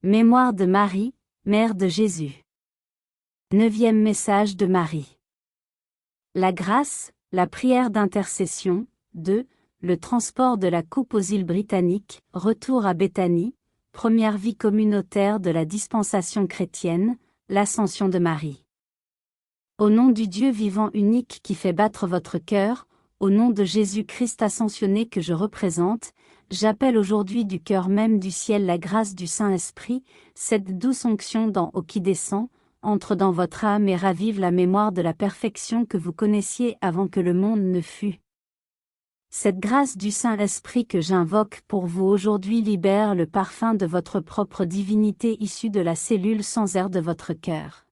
Mémoire de Marie, mère de Jésus. 9e message de Marie. La grâce, la prière d'intercession. 2. Le transport de la coupe aux îles Britanniques, retour à Béthanie, première vie communautaire de la dispensation chrétienne, l'ascension de Marie. Au nom du Dieu vivant unique qui fait battre votre cœur, au nom de Jésus-Christ ascensionné que je représente, j'appelle aujourd'hui du cœur même du ciel la grâce du Saint-Esprit, cette douce onction d'en haut qui descend, entre dans votre âme et ravive la mémoire de la perfection que vous connaissiez avant que le monde ne fût. Cette grâce du Saint-Esprit que j'invoque pour vous aujourd'hui libère le parfum de votre propre divinité issue de la cellule sans air de votre cœur.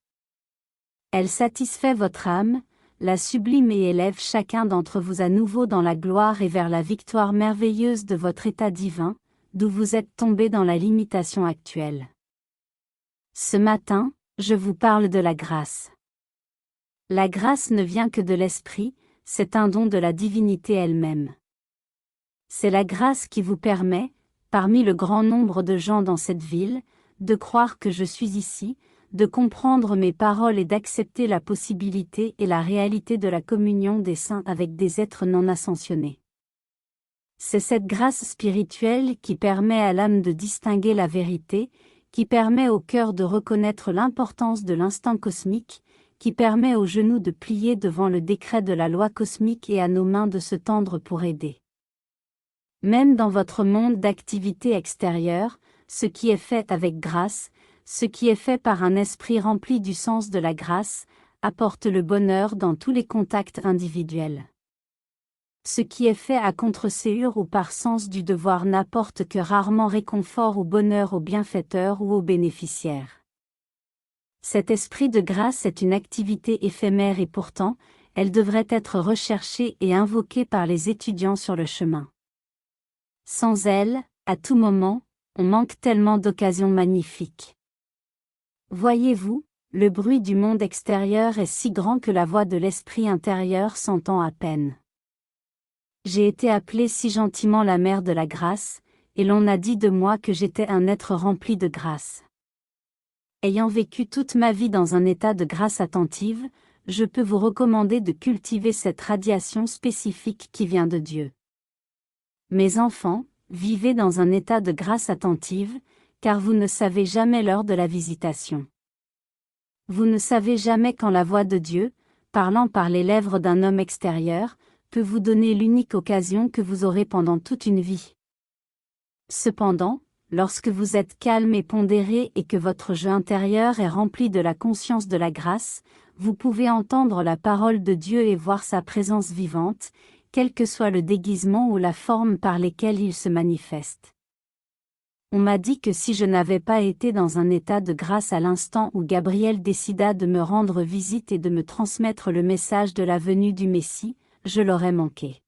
Elle satisfait votre âme, la sublime et élève chacun d'entre vous à nouveau dans la gloire et vers la victoire merveilleuse de votre état divin, d'où vous êtes tombé dans la limitation actuelle. Ce matin, je vous parle de la grâce. La grâce ne vient que de l'Esprit, c'est un don de la divinité elle-même. C'est la grâce qui vous permet, parmi le grand nombre de gens dans cette ville, de croire que je suis ici, de comprendre mes paroles et d'accepter la possibilité et la réalité de la communion des saints avec des êtres non ascensionnés. C'est cette grâce spirituelle qui permet à l'âme de distinguer la vérité, qui permet au cœur de reconnaître l'importance de l'instant cosmique, qui permet aux genoux de plier devant le décret de la loi cosmique et à nos mains de se tendre pour aider. Même dans votre monde d'activité extérieure, ce qui est fait avec grâce, ce qui est fait par un esprit rempli du sens de la grâce, apporte le bonheur dans tous les contacts individuels. Ce qui est fait à contre-séure ou par sens du devoir n'apporte que rarement réconfort ou bonheur aux bienfaiteurs ou aux bénéficiaires. Cet esprit de grâce est une activité éphémère et pourtant, elle devrait être recherchée et invoquée par les étudiants sur le chemin. Sans elle, à tout moment, on manque tellement d'occasions magnifiques. Voyez-vous, le bruit du monde extérieur est si grand que la voix de l'esprit intérieur s'entend à peine. J'ai été appelée si gentiment la mère de la grâce, et l'on a dit de moi que j'étais un être rempli de grâce. Ayant vécu toute ma vie dans un état de grâce attentive, je peux vous recommander de cultiver cette radiation spécifique qui vient de Dieu. Mes enfants, vivez dans un état de grâce attentive, car vous ne savez jamais l'heure de la visitation. Vous ne savez jamais quand la voix de Dieu, parlant par les lèvres d'un homme extérieur, peut vous donner l'unique occasion que vous aurez pendant toute une vie. Cependant, lorsque vous êtes calme et pondéré et que votre jeu intérieur est rempli de la conscience de la grâce, vous pouvez entendre la parole de Dieu et voir sa présence vivante, quel que soit le déguisement ou la forme par lesquelles il se manifeste. On m'a dit que si je n'avais pas été dans un état de grâce à l'instant où Gabriel décida de me rendre visite et de me transmettre le message de la venue du Messie, je l'aurais manqué.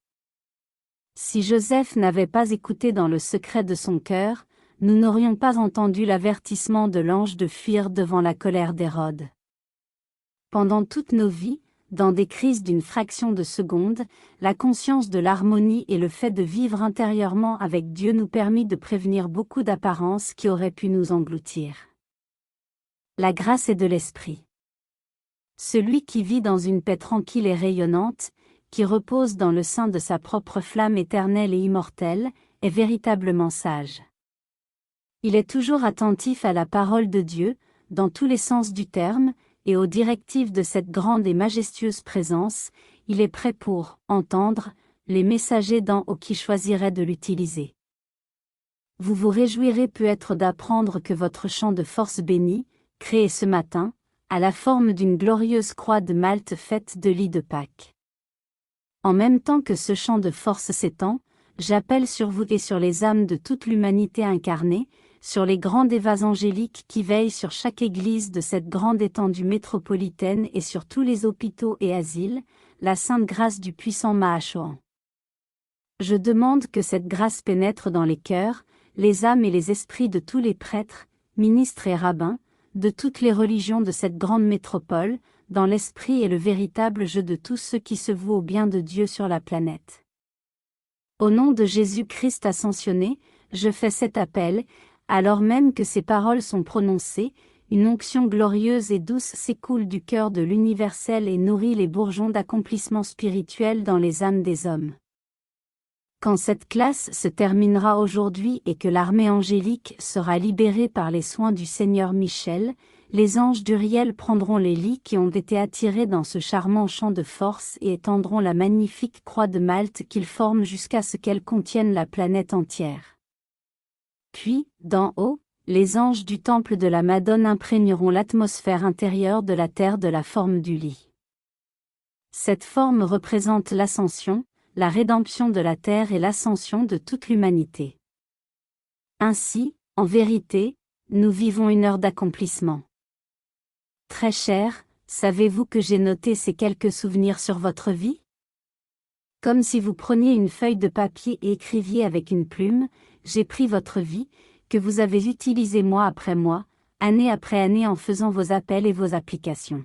Si Joseph n'avait pas écouté dans le secret de son cœur, nous n'aurions pas entendu l'avertissement de l'ange de fuir devant la colère d'Hérode. Pendant toutes nos vies, dans des crises d'une fraction de seconde, la conscience de l'harmonie et le fait de vivre intérieurement avec Dieu nous permit de prévenir beaucoup d'apparences qui auraient pu nous engloutir. La grâce est de l'esprit. Celui qui vit dans une paix tranquille et rayonnante, qui repose dans le sein de sa propre flamme éternelle et immortelle, est véritablement sage. Il est toujours attentif à la parole de Dieu, dans tous les sens du terme, et aux directives de cette grande et majestueuse présence, il est prêt pour entendre les messagers d'en haut qui choisiraient de l'utiliser. Vous vous réjouirez peut-être d'apprendre que votre champ de force béni, créé ce matin, a la forme d'une glorieuse croix de Malte faite de lis de Pâques. En même temps que ce champ de force s'étend, j'appelle sur vous et sur les âmes de toute l'humanité incarnée, sur les grands dévas angéliques qui veillent sur chaque église de cette grande étendue métropolitaine et sur tous les hôpitaux et asiles, la sainte grâce du puissant Mahachohan. Je demande que cette grâce pénètre dans les cœurs, les âmes et les esprits de tous les prêtres, ministres et rabbins, de toutes les religions de cette grande métropole, dans l'esprit et le véritable jeu de tous ceux qui se vouent au bien de Dieu sur la planète. Au nom de Jésus-Christ ascensionné, je fais cet appel, Alors même que ces paroles sont prononcées, une onction glorieuse et douce s'écoule du cœur de l'universel et nourrit les bourgeons d'accomplissement spirituel dans les âmes des hommes. Quand cette classe se terminera aujourd'hui et que l'armée angélique sera libérée par les soins du Seigneur Michel, les anges d'Uriel prendront les lits qui ont été attirés dans ce charmant champ de force et étendront la magnifique croix de Malte qu'ils forment jusqu'à ce qu'elle contienne la planète entière. Puis, d'en haut, les anges du temple de la Madone imprégneront l'atmosphère intérieure de la terre de la forme du lit. Cette forme représente l'ascension, la rédemption de la terre et l'ascension de toute l'humanité. Ainsi, en vérité, nous vivons une heure d'accomplissement. Très cher, savez-vous que j'ai noté ces quelques souvenirs sur votre vie? Comme si vous preniez une feuille de papier et écriviez avec une plume, j'ai pris votre vie, que vous avez utilisée mois après mois, année après année en faisant vos appels et vos applications.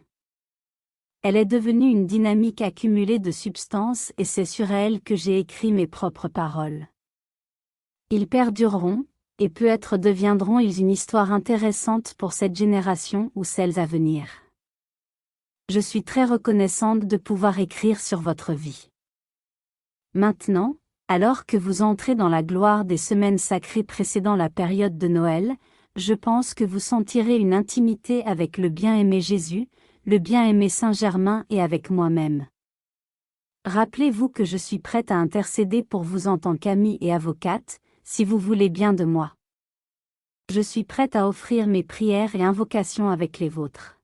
Elle est devenue une dynamique accumulée de substance et c'est sur elle que j'ai écrit mes propres paroles. Ils perdureront, et peut-être deviendront-ils une histoire intéressante pour cette génération ou celles à venir. Je suis très reconnaissante de pouvoir écrire sur votre vie. Maintenant, alors que vous entrez dans la gloire des semaines sacrées précédant la période de Noël, je pense que vous sentirez une intimité avec le bien-aimé Jésus, le bien-aimé Saint-Germain et avec moi-même. Rappelez-vous que je suis prête à intercéder pour vous en tant qu'amie et avocate, si vous voulez bien de moi. Je suis prête à offrir mes prières et invocations avec les vôtres.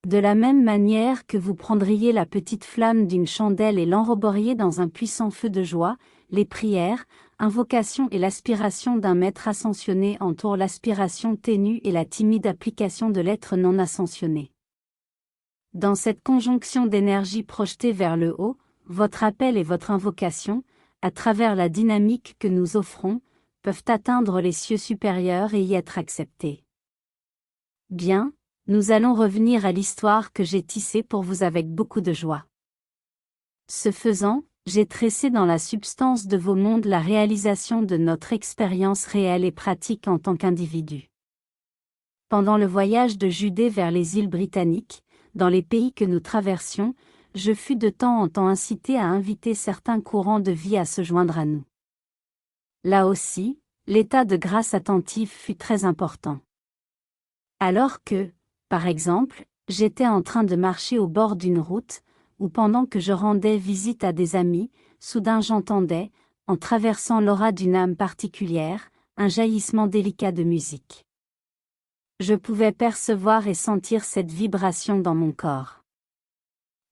De la même manière que vous prendriez la petite flamme d'une chandelle et l'enroberiez dans un puissant feu de joie, les prières, invocations et l'aspiration d'un maître ascensionné entourent l'aspiration ténue et la timide application de l'être non ascensionné. Dans cette conjonction d'énergie projetée vers le haut, votre appel et votre invocation, à travers la dynamique que nous offrons, peuvent atteindre les cieux supérieurs et y être acceptés. Bien, nous allons revenir à l'histoire que j'ai tissée pour vous avec beaucoup de joie. Ce faisant, j'ai tressé dans la substance de vos mondes la réalisation de notre expérience réelle et pratique en tant qu'individu. Pendant le voyage de Judée vers les îles britanniques, dans les pays que nous traversions, je fus de temps en temps incité à inviter certains courants de vie à se joindre à nous. Là aussi, l'état de grâce attentive fut très important. Alors que, par exemple, j'étais en train de marcher au bord d'une route, ou pendant que je rendais visite à des amis, soudain j'entendais, en traversant l'aura d'une âme particulière, un jaillissement délicat de musique. Je pouvais percevoir et sentir cette vibration dans mon corps.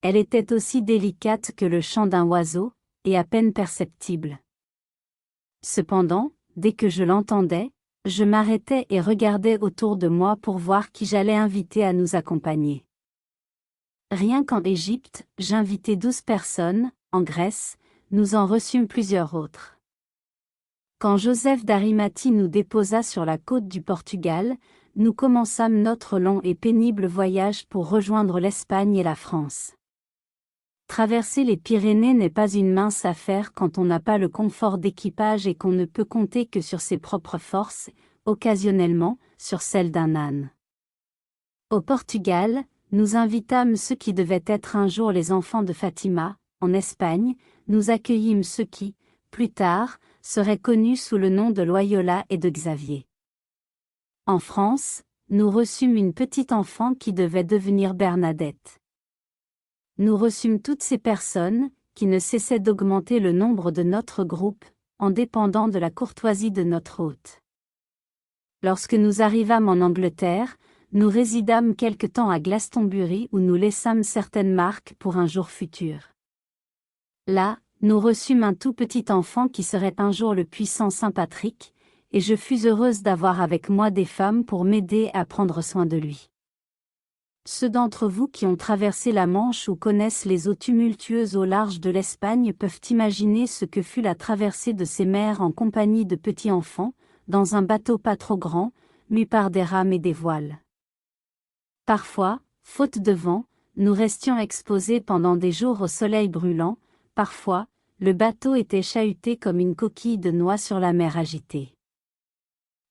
Elle était aussi délicate que le chant d'un oiseau, et à peine perceptible. Cependant, dès que je l'entendais, je m'arrêtais et regardais autour de moi pour voir qui j'allais inviter à nous accompagner. Rien qu'en Égypte, j'invitai 12 personnes, en Grèce, nous en reçûmes plusieurs autres. Quand Joseph d'Arimathie nous déposa sur la côte du Portugal, nous commençâmes notre long et pénible voyage pour rejoindre l'Espagne et la France. Traverser les Pyrénées n'est pas une mince affaire quand on n'a pas le confort d'équipage et qu'on ne peut compter que sur ses propres forces, occasionnellement, sur celles d'un âne. Au Portugal, nous invitâmes ceux qui devaient être un jour les enfants de Fatima. En Espagne, nous accueillîmes ceux qui, plus tard, seraient connus sous le nom de Loyola et de Xavier. En France, nous reçûmes une petite enfant qui devait devenir Bernadette. Nous reçûmes toutes ces personnes, qui ne cessaient d'augmenter le nombre de notre groupe, en dépendant de la courtoisie de notre hôte. Lorsque nous arrivâmes en Angleterre, nous résidâmes quelque temps à Glastonbury où nous laissâmes certaines marques pour un jour futur. Là, nous reçûmes un tout petit enfant qui serait un jour le puissant Saint Patrick, et je fus heureuse d'avoir avec moi des femmes pour m'aider à prendre soin de lui. Ceux d'entre vous qui ont traversé la Manche ou connaissent les eaux tumultueuses au large de l'Espagne peuvent imaginer ce que fut la traversée de ces mers en compagnie de petits enfants, dans un bateau pas trop grand, mu par des rames et des voiles. Parfois, faute de vent, nous restions exposés pendant des jours au soleil brûlant, parfois, le bateau était chahuté comme une coquille de noix sur la mer agitée.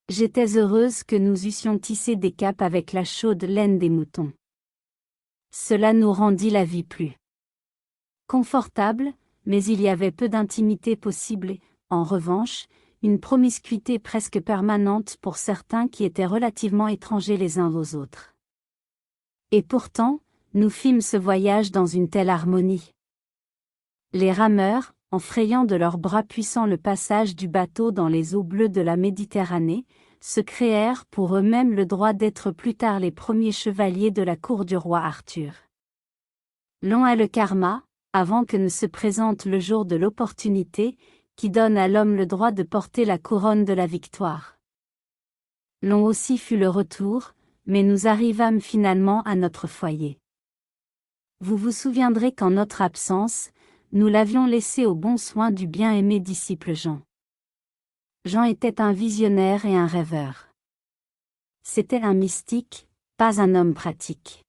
J'étais heureuse que nous eussions tissé des capes avec la chaude laine des moutons. Cela nous rendit la vie plus confortable, mais il y avait peu d'intimité possible et, en revanche, une promiscuité presque permanente pour certains qui étaient relativement étrangers les uns aux autres. Et pourtant, nous fîmes ce voyage dans une telle harmonie. Les rameurs, en frayant de leurs bras puissants le passage du bateau dans les eaux bleues de la Méditerranée, se créèrent pour eux-mêmes le droit d'être plus tard les premiers chevaliers de la cour du roi Arthur. Long est le karma, avant que ne se présente le jour de l'opportunité, qui donne à l'homme le droit de porter la couronne de la victoire. Long aussi fut le retour, mais nous arrivâmes finalement à notre foyer. Vous vous souviendrez qu'en notre absence, nous l'avions laissé au bon soin du bien-aimé disciple Jean. Jean était un visionnaire et un rêveur. C'était un mystique, pas un homme pratique.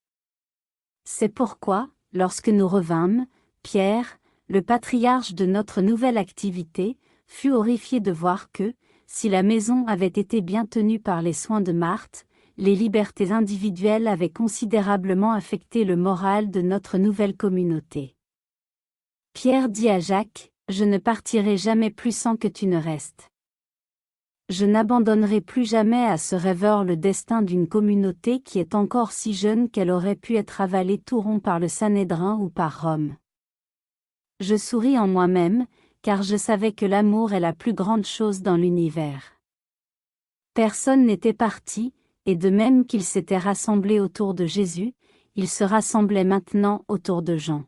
C'est pourquoi, lorsque nous revînmes, Pierre, le patriarche de notre nouvelle activité, fut horrifié de voir que, si la maison avait été bien tenue par les soins de Marthe, les libertés individuelles avaient considérablement affecté le moral de notre nouvelle communauté. Pierre dit à Jacques, « Je ne partirai jamais plus sans que tu ne restes. Je n'abandonnerai plus jamais à ce rêveur le destin d'une communauté qui est encore si jeune qu'elle aurait pu être avalée tout rond par le Sanhédrin ou par Rome. » Je souris en moi-même, car je savais que l'amour est la plus grande chose dans l'univers. Personne n'était parti, et de même qu'ils s'étaient rassemblés autour de Jésus, ils se rassemblaient maintenant autour de Jean.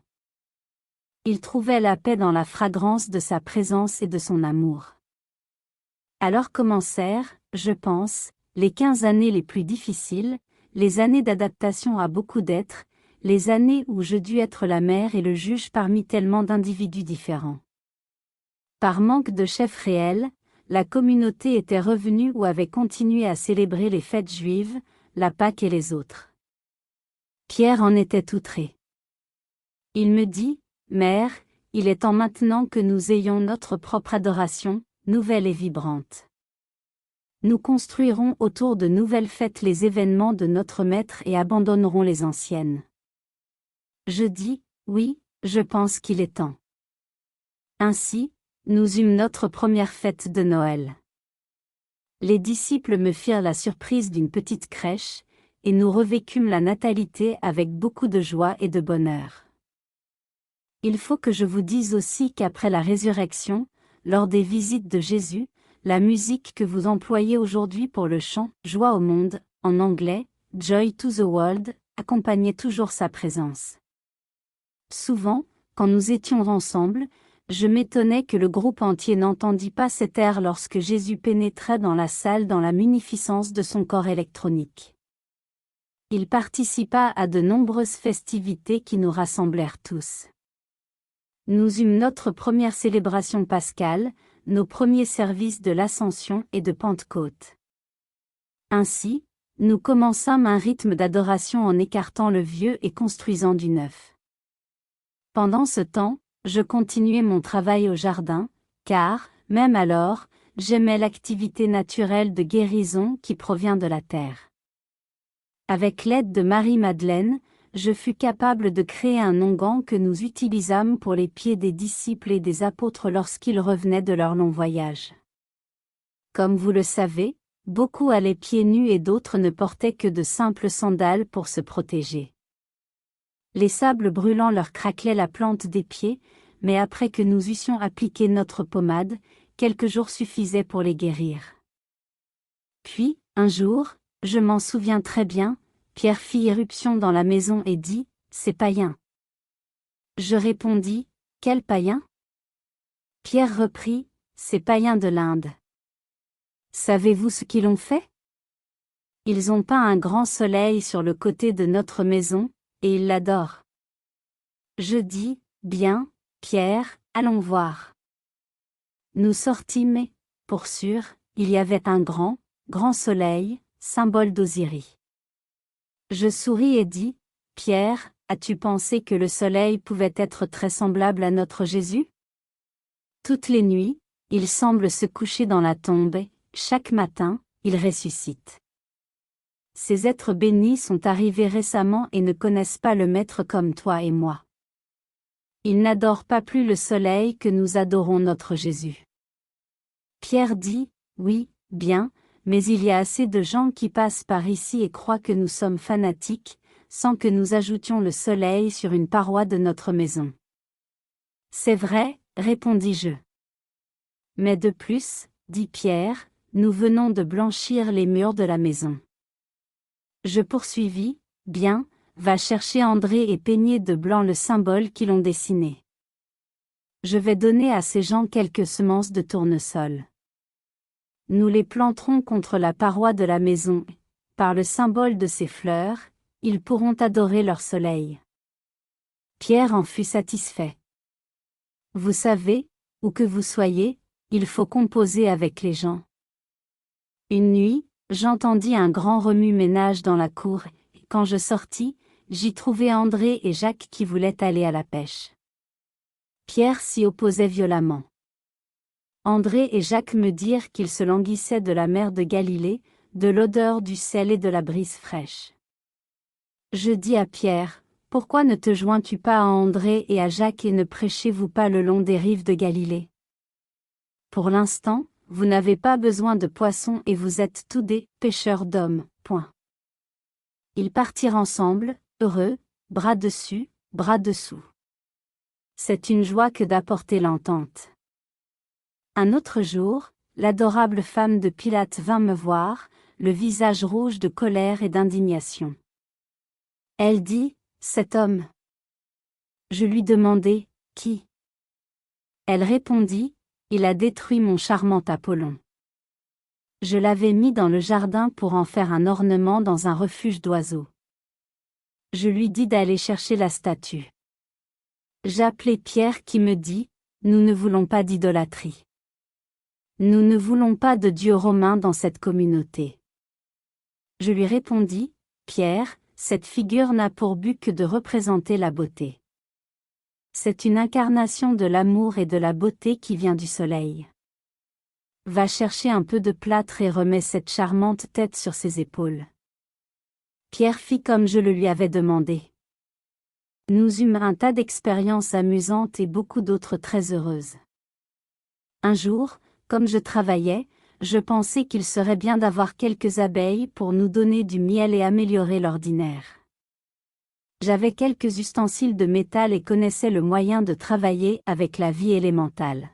Ils trouvaient la paix dans la fragrance de sa présence et de son amour. Alors commencèrent, je pense, les 15 années les plus difficiles, les années d'adaptation à beaucoup d'êtres, les années où je dus être la mère et le juge parmi tellement d'individus différents. Par manque de chef réel, la communauté était revenue ou avait continué à célébrer les fêtes juives, la Pâque et les autres. Pierre en était outré. Il me dit, « Mère, il est temps maintenant que nous ayons notre propre adoration, nouvelle et vibrante. Nous construirons autour de nouvelles fêtes les événements de notre Maître et abandonnerons les anciennes. » Je dis, oui, je pense qu'il est temps. Ainsi, nous eûmes notre première fête de Noël. Les disciples me firent la surprise d'une petite crèche, et nous revécûmes la natalité avec beaucoup de joie et de bonheur. Il faut que je vous dise aussi qu'après la résurrection, lors des visites de Jésus, la musique que vous employez aujourd'hui pour le chant « Joie au monde », en anglais « Joy to the world », accompagnait toujours sa présence. Souvent, quand nous étions ensemble, je m'étonnais que le groupe entier n'entendît pas cet air lorsque Jésus pénétrait dans la salle dans la munificence de son corps électronique. Il participa à de nombreuses festivités qui nous rassemblèrent tous. Nous eûmes notre première célébration pascale, nos premiers services de l'Ascension et de Pentecôte. Ainsi, nous commençâmes un rythme d'adoration en écartant le vieux et construisant du neuf. Pendant ce temps, je continuais mon travail au jardin, car, même alors, j'aimais l'activité naturelle de guérison qui provient de la terre. Avec l'aide de Marie-Madeleine, je fus capable de créer un onguent que nous utilisâmes pour les pieds des disciples et des apôtres lorsqu'ils revenaient de leur long voyage. Comme vous le savez, beaucoup allaient pieds nus et d'autres ne portaient que de simples sandales pour se protéger. Les sables brûlants leur craquelaient la plante des pieds, mais après que nous eussions appliqué notre pommade, quelques jours suffisaient pour les guérir. Puis, un jour, je m'en souviens très bien, Pierre fit irruption dans la maison et dit, « C'est païen. » Je répondis, « Quel païen ?» Pierre reprit, « Ces païens de l'Inde. Savez-vous ce qu'ils ont fait? Ils ont peint un grand soleil sur le côté de notre maison, et ils l'adorent. » Je dis, « Bien, Pierre, allons voir. » Nous sortîmes et, pour sûr, il y avait un grand, grand soleil, symbole d'Osiris. Je souris et dis, « Pierre, as-tu pensé que le soleil pouvait être très semblable à notre Jésus? Toutes les nuits, il semble se coucher dans la tombe et, chaque matin, ils ressuscitent. Ces êtres bénis sont arrivés récemment et ne connaissent pas le Maître comme toi et moi. Ils n'adorent pas plus le soleil que nous adorons notre Jésus. Pierre dit, oui, bien, mais il y a assez de gens qui passent par ici et croient que nous sommes fanatiques, sans que nous ajoutions le soleil sur une paroi de notre maison. C'est vrai, répondis-je. Mais de plus, dit Pierre, nous venons de blanchir les murs de la maison. Je poursuivis, bien, va chercher André et peigner de blanc le symbole qu'ils ont dessiné. Je vais donner à ces gens quelques semences de tournesol. Nous les planterons contre la paroi de la maison, par le symbole de ces fleurs, ils pourront adorer leur soleil. Pierre en fut satisfait. Vous savez, où que vous soyez, il faut composer avec les gens. Une nuit, j'entendis un grand remue-ménage dans la cour, et quand je sortis, j'y trouvai André et Jacques qui voulaient aller à la pêche. Pierre s'y opposait violemment. André et Jacques me dirent qu'ils se languissaient de la mer de Galilée, de l'odeur du sel et de la brise fraîche. Je dis à Pierre, pourquoi ne te joins-tu pas à André et à Jacques et ne prêchez-vous pas le long des rives de Galilée? Pour l'instant, vous n'avez pas besoin de poissons et vous êtes tous des pêcheurs d'hommes. Point. Ils partirent ensemble, heureux, bras dessus, bras dessous. C'est une joie que d'apporter l'entente. Un autre jour, l'adorable femme de Pilate vint me voir, le visage rouge de colère et d'indignation. Elle dit, cet homme. Je lui demandai, qui? Elle répondit, il a détruit mon charmant Apollon. Je l'avais mis dans le jardin pour en faire un ornement dans un refuge d'oiseaux. Je lui dis d'aller chercher la statue. J'appelai Pierre qui me dit, nous ne voulons pas d'idolâtrie. Nous ne voulons pas de dieu romain dans cette communauté. Je lui répondis, Pierre, cette figure n'a pour but que de représenter la beauté. C'est une incarnation de l'amour et de la beauté qui vient du soleil. Va chercher un peu de plâtre et remets cette charmante tête sur ses épaules. Pierre fit comme je le lui avais demandé. Nous eûmes un tas d'expériences amusantes et beaucoup d'autres très heureuses. Un jour, comme je travaillais, je pensais qu'il serait bien d'avoir quelques abeilles pour nous donner du miel et améliorer l'ordinaire. J'avais quelques ustensiles de métal et connaissais le moyen de travailler avec la vie élémentale.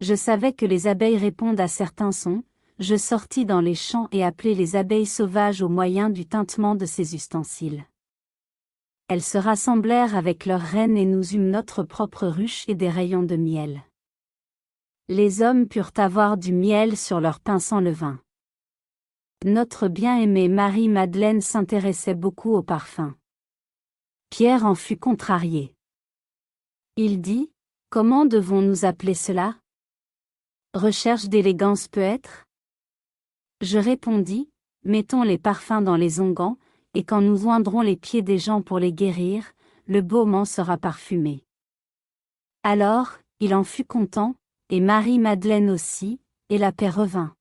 Je savais que les abeilles répondent à certains sons, je sortis dans les champs et appelai les abeilles sauvages au moyen du tintement de ces ustensiles. Elles se rassemblèrent avec leurs reines et nous eûmes notre propre ruche et des rayons de miel. Les hommes purent avoir du miel sur leur pain sans levain. Notre bien-aimée Marie-Madeleine s'intéressait beaucoup au parfum. Pierre en fut contrarié. Il dit, comment devons-nous appeler cela? Recherche d'élégance peut-être? Je répondis, mettons les parfums dans les onguents, et quand nous oindrons les pieds des gens pour les guérir, le baume en sera parfumé. Alors, il en fut content, et Marie-Madeleine aussi, et la paix revint.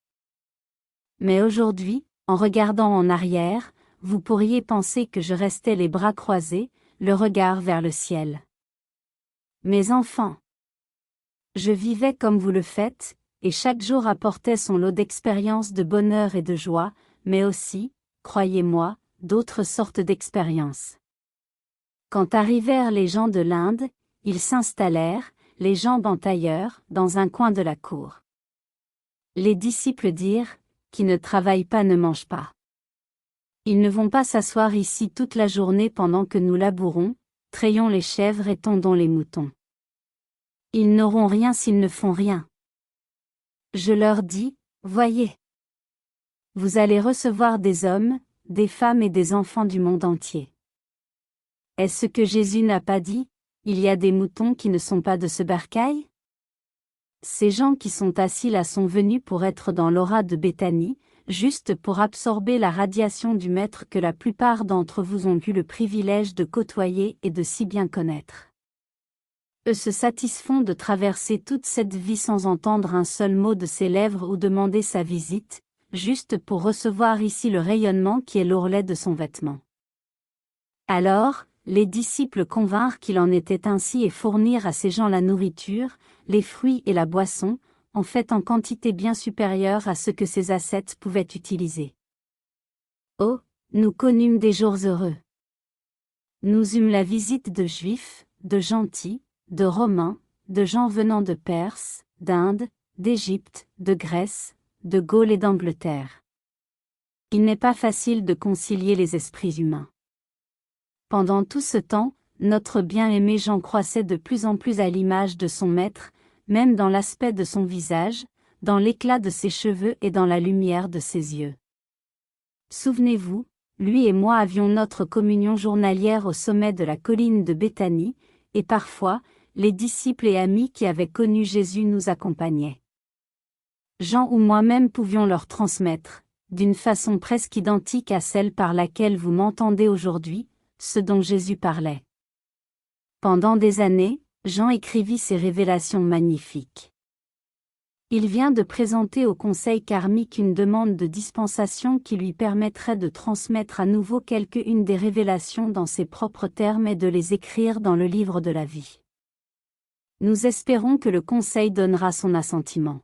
Mais aujourd'hui, en regardant en arrière, vous pourriez penser que je restais les bras croisés, le regard vers le ciel. Mes enfants, je vivais comme vous le faites, et chaque jour apportait son lot d'expériences de bonheur et de joie, mais aussi, croyez-moi, d'autres sortes d'expériences. Quand arrivèrent les gens de l'Inde, ils s'installèrent, les jambes en tailleur, dans un coin de la cour. Les disciples dirent, qui ne travaille pas ne mange pas. Ils ne vont pas s'asseoir ici toute la journée pendant que nous labourons, trayons les chèvres et tondons les moutons. Ils n'auront rien s'ils ne font rien. Je leur dis, voyez. Vous allez recevoir des hommes, des femmes et des enfants du monde entier. Est-ce ce que Jésus n'a pas dit, il y a des moutons qui ne sont pas de ce bercail? Ces gens qui sont assis là sont venus pour être dans l'aura de Béthanie, juste pour absorber la radiation du Maître que la plupart d'entre vous ont eu le privilège de côtoyer et de si bien connaître. Eux se satisfont de traverser toute cette vie sans entendre un seul mot de ses lèvres ou demander sa visite, juste pour recevoir ici le rayonnement qui est l'ourlet de son vêtement. Alors, les disciples convinrent qu'il en était ainsi et fournirent à ces gens la nourriture, les fruits et la boisson, en fait en quantité bien supérieure à ce que ces ascètes pouvaient utiliser. Oh, nous connûmes des jours heureux. Nous eûmes la visite de Juifs, de gentils, de Romains, de gens venant de Perse, d'Inde, d'Égypte, de Grèce, de Gaule et d'Angleterre. Il n'est pas facile de concilier les esprits humains. Pendant tout ce temps, notre bien-aimé Jean croissait de plus en plus à l'image de son maître, même dans l'aspect de son visage, dans l'éclat de ses cheveux et dans la lumière de ses yeux. Souvenez-vous, lui et moi avions notre communion journalière au sommet de la colline de Béthanie, et parfois, les disciples et amis qui avaient connu Jésus nous accompagnaient. Jean ou moi-même pouvions leur transmettre, d'une façon presque identique à celle par laquelle vous m'entendez aujourd'hui, ce dont Jésus parlait. Pendant des années, Jean écrivit ces révélations magnifiques. Il vient de présenter au Conseil karmique une demande de dispensation qui lui permettrait de transmettre à nouveau quelques-unes des révélations dans ses propres termes et de les écrire dans le livre de la vie. Nous espérons que le Conseil donnera son assentiment.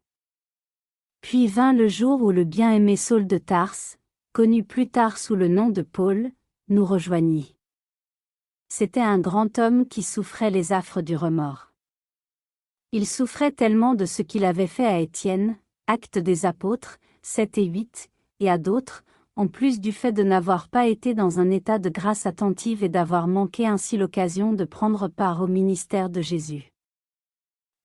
Puis vint le jour où le bien-aimé Saul de Tarse, connu plus tard sous le nom de Paul, nous rejoignit. C'était un grand homme qui souffrait les affres du remords. Il souffrait tellement de ce qu'il avait fait à Étienne, Actes des Apôtres, 7 et 8, et à d'autres, en plus du fait de n'avoir pas été dans un état de grâce attentive et d'avoir manqué ainsi l'occasion de prendre part au ministère de Jésus.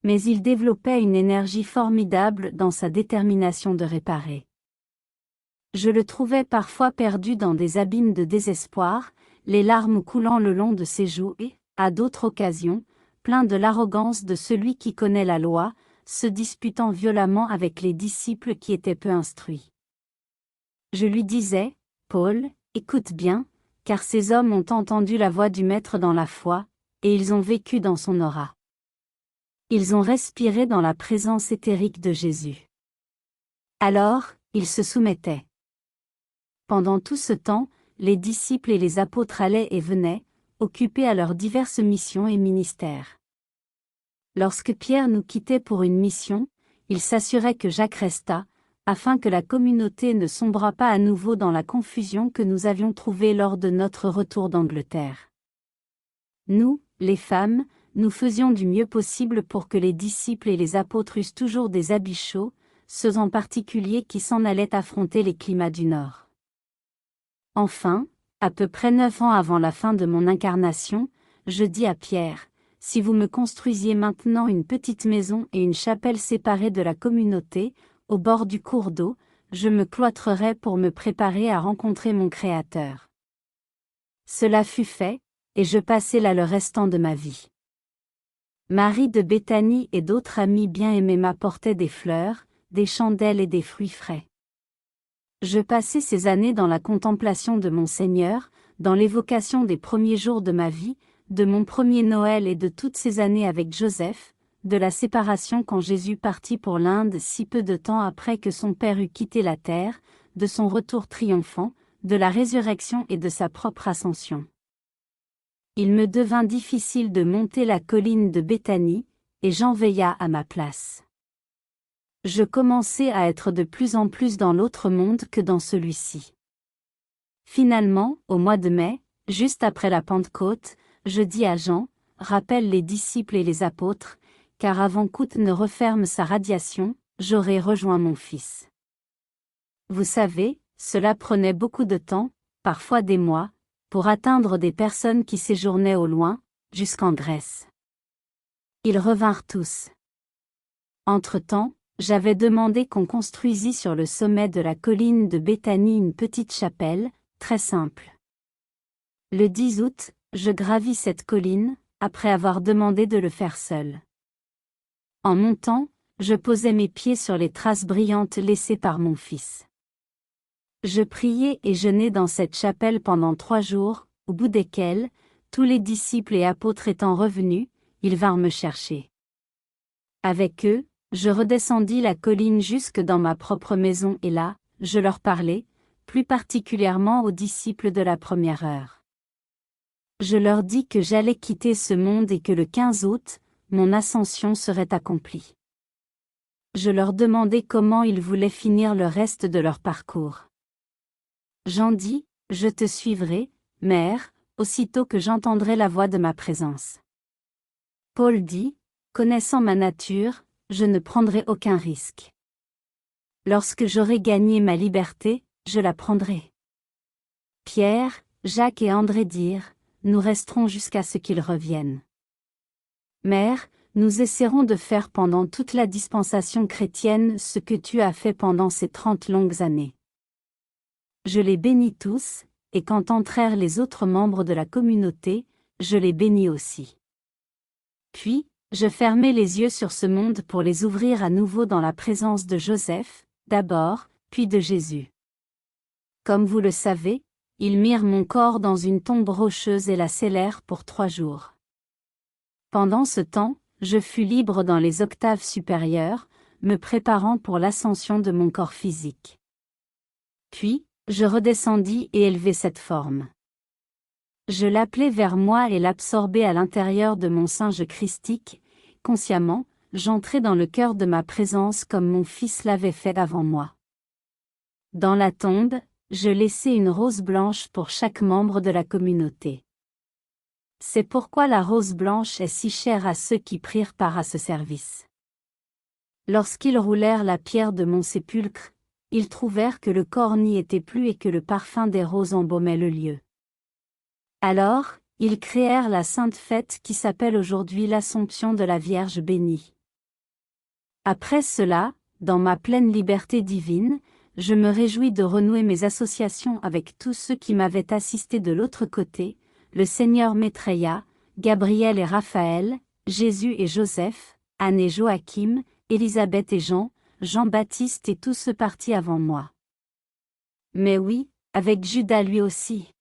Mais il développait une énergie formidable dans sa détermination de réparer. Je le trouvais parfois perdu dans des abîmes de désespoir, les larmes coulant le long de ses joues et, à d'autres occasions, plein de l'arrogance de celui qui connaît la loi, se disputant violemment avec les disciples qui étaient peu instruits. Je lui disais, Paul, écoute bien, car ces hommes ont entendu la voix du Maître dans la foi, et ils ont vécu dans son aura. Ils ont respiré dans la présence éthérique de Jésus. Alors, ils se soumettaient. Pendant tout ce temps, les disciples et les apôtres allaient et venaient, occupés à leurs diverses missions et ministères. Lorsque Pierre nous quittait pour une mission, il s'assurait que Jacques restât, afin que la communauté ne sombrât pas à nouveau dans la confusion que nous avions trouvée lors de notre retour d'Angleterre. Nous, les femmes, nous faisions du mieux possible pour que les disciples et les apôtres eussent toujours des habits chauds, ceux en particulier qui s'en allaient affronter les climats du Nord. Enfin, à peu près 9 ans avant la fin de mon incarnation, je dis à Pierre, si vous me construisiez maintenant une petite maison et une chapelle séparée de la communauté, au bord du cours d'eau, je me cloîtrerais pour me préparer à rencontrer mon Créateur. Cela fut fait, et je passai là le restant de ma vie. Marie de Béthanie et d'autres amis bien-aimés m'apportaient des fleurs, des chandelles et des fruits frais. Je passai ces années dans la contemplation de mon Seigneur, dans l'évocation des premiers jours de ma vie, de mon premier Noël et de toutes ces années avec Joseph, de la séparation quand Jésus partit pour l'Inde si peu de temps après que son Père eut quitté la terre, de son retour triomphant, de la résurrection et de sa propre ascension. Il me devint difficile de monter la colline de Béthanie, et Jean veilla à ma place. Je commençai à être de plus en plus dans l'autre monde que dans celui-ci. Finalement, au mois de mai, juste après la Pentecôte, je dis à Jean, rappelle les disciples et les apôtres, car avant qu'Août ne referme sa radiation, j'aurai rejoint mon Fils. Vous savez, cela prenait beaucoup de temps, parfois des mois, pour atteindre des personnes qui séjournaient au loin, jusqu'en Grèce. Ils revinrent tous. Entre-temps, j'avais demandé qu'on construisît sur le sommet de la colline de Béthanie une petite chapelle, très simple. Le 10 août, je gravis cette colline, après avoir demandé de le faire seul. En montant, je posai mes pieds sur les traces brillantes laissées par mon Fils. Je priai et jeûnai dans cette chapelle pendant 3 jours, au bout desquels, tous les disciples et apôtres étant revenus, ils vinrent me chercher. Avec eux, je redescendis la colline jusque dans ma propre maison et là, je leur parlais, plus particulièrement aux disciples de la première heure. Je leur dis que j'allais quitter ce monde et que le 15 août, mon ascension serait accomplie. Je leur demandai comment ils voulaient finir le reste de leur parcours. Jean dit, « Je te suivrai, Mère, aussitôt que j'entendrai la voix de ma présence. » Paul dit, « Connaissant ma nature, je ne prendrai aucun risque. Lorsque j'aurai gagné ma liberté, je la prendrai. » Pierre, Jacques et André dirent, « Nous resterons jusqu'à ce qu'ils reviennent. » Mère, nous essaierons de faire pendant toute la dispensation chrétienne ce que tu as fait pendant ces 30 longues années. Je les bénis tous, et quand entrèrent les autres membres de la communauté, je les bénis aussi. Puis, je fermai les yeux sur ce monde pour les ouvrir à nouveau dans la présence de Joseph, d'abord, puis de Jésus. Comme vous le savez, ils mirent mon corps dans une tombe rocheuse et la scellèrent pour 3 jours. Pendant ce temps, je fus libre dans les octaves supérieures, me préparant pour l'ascension de mon corps physique. Puis, je redescendis et élevai cette forme. Je l'appelai vers moi et l'absorbai à l'intérieur de mon singe christique, consciemment, j'entrai dans le cœur de ma présence comme mon Fils l'avait fait avant moi. Dans la tombe, je laissai une rose blanche pour chaque membre de la communauté. C'est pourquoi la rose blanche est si chère à ceux qui prirent part à ce service. Lorsqu'ils roulèrent la pierre de mon sépulcre, ils trouvèrent que le corps n'y était plus et que le parfum des roses embaumait le lieu. Alors, ils créèrent la sainte fête qui s'appelle aujourd'hui l'Assomption de la Vierge bénie. Après cela, dans ma pleine liberté divine, je me réjouis de renouer mes associations avec tous ceux qui m'avaient assisté de l'autre côté, le Seigneur Maitreya, Gabriel et Raphaël, Jésus et Joseph, Anne et Joachim, Élisabeth et Jean, Jean-Baptiste et tous ceux partis avant moi. Mais oui, avec Judas lui aussi.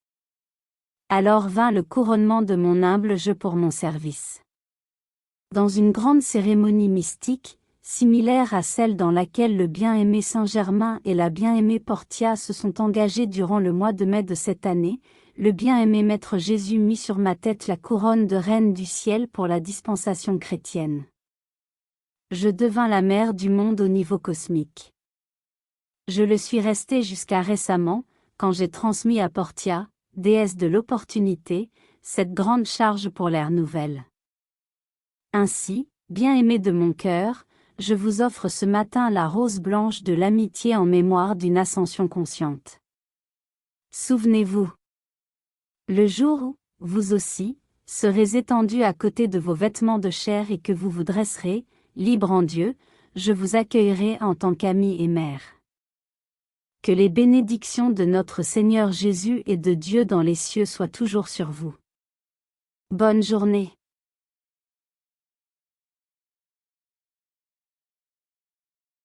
Alors vint le couronnement de mon humble jeu pour mon service. Dans une grande cérémonie mystique, similaire à celle dans laquelle le bien-aimé Saint-Germain et la bien-aimée Portia se sont engagés durant le mois de mai de cette année, le bien-aimé Maître Jésus mit sur ma tête la couronne de Reine du ciel pour la dispensation chrétienne. Je devins la mère du monde au niveau cosmique. Je le suis resté jusqu'à récemment, quand j'ai transmis à Portia, déesse de l'opportunité, cette grande charge pour l'ère nouvelle. Ainsi, bien-aimé de mon cœur, je vous offre ce matin la rose blanche de l'amitié en mémoire d'une ascension consciente. Souvenez-vous. Le jour où, vous aussi, serez étendus à côté de vos vêtements de chair et que vous vous dresserez, libre en Dieu, je vous accueillerai en tant qu'ami et mère. Que les bénédictions de notre Seigneur Jésus et de Dieu dans les cieux soient toujours sur vous. Bonne journée.